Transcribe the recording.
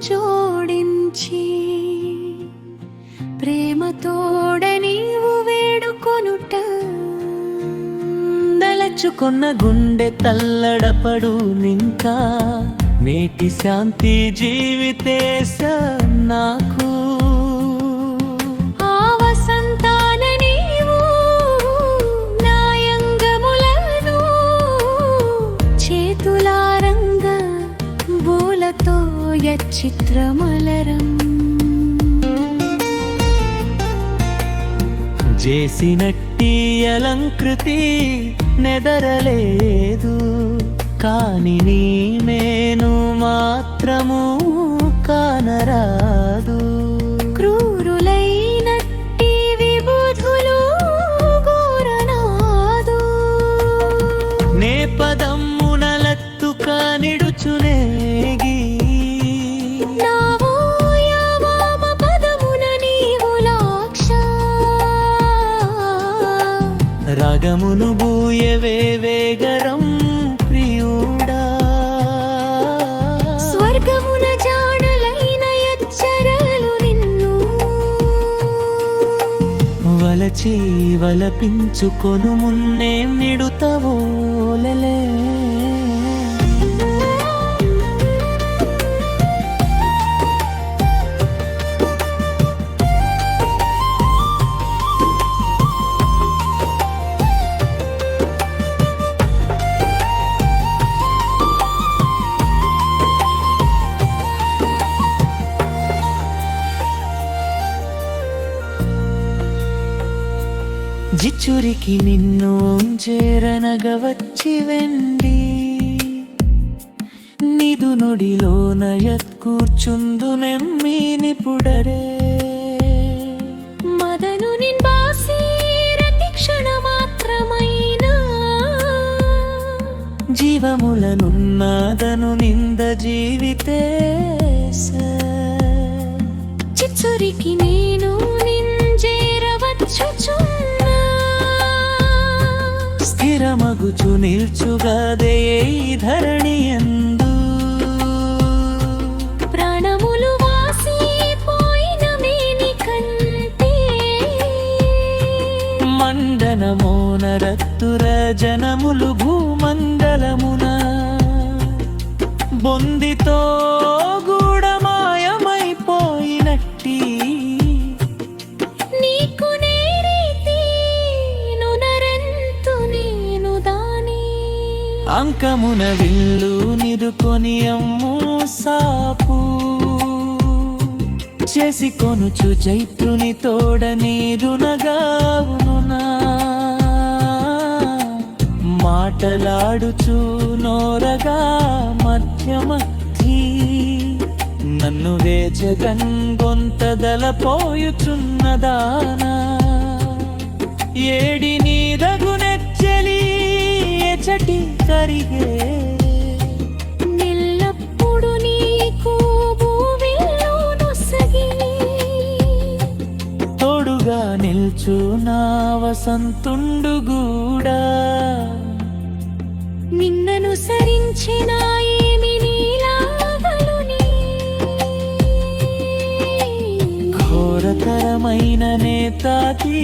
జోడించి ప్రేమతోడ నీవు వేడుకొనుట దలచుకున్న గుండె తల్లడపడు నింకా నేటి శాంతి జీవితేశ నాకు చిత్రమలరం చేసినట్టి అలంకృతి నెదరలేదు కాని నీ మేను మాత్రము కానరాదు క్రూరులైనట్టి విబుధులు ఘోరనాదు నే పదమ్మునలత్తు కానిడుచునేగి రాగమును బూయవే వేగరం ప్రియుడా స్వర్గమున జాడలైన ఎచ్చరలు నిన్ను వలచి వలపించుకొను మున్నే నిడుతవోలలే జిచ్చురికి నిన్ను చేరనగవచ్చి వెండి నిదు నుడిలోన కూర్చుందు నెమ్మీనిపుడరే మదను నిన్బాసి రతి క్షణమాత్రమైన జీవములనున్నాదను నింద జీవితేశ చిచ్చురికి నేను నింజేరవచ్చుచున్నా స్థిరమగుచు నిల్చుగాదే ఈ ధరణి యందు ప్రాణములు వాసిపోయిన మేని కంటే మండనమోన రత్తుర జనములు భూమండలమున బొందితో గూఢమాయమైపోయినట్టి నీకు నేరీతి నునరెంతు నేను దాని అంకమున విల్లు నిరుకొని అమ్ము సాపు చేసి కొనుచు చైత్రుని తోడ నీరునగావునునా మాటలాడుచు నోరగా మధ్యమీ నన్ను వేచగంగొంతదలపోయుచున్నదానా ఏడి నీరగునెచ్చలి ఎచటి కరిగే నిల్లప్పుడు నీకు భూమిలో నొసగి తోడుగా నిల్చు నా వసంతుండు గూడా నిన్నను సరించిన ఏమి నీలావలుని ఘోరతరమైన నేతాకి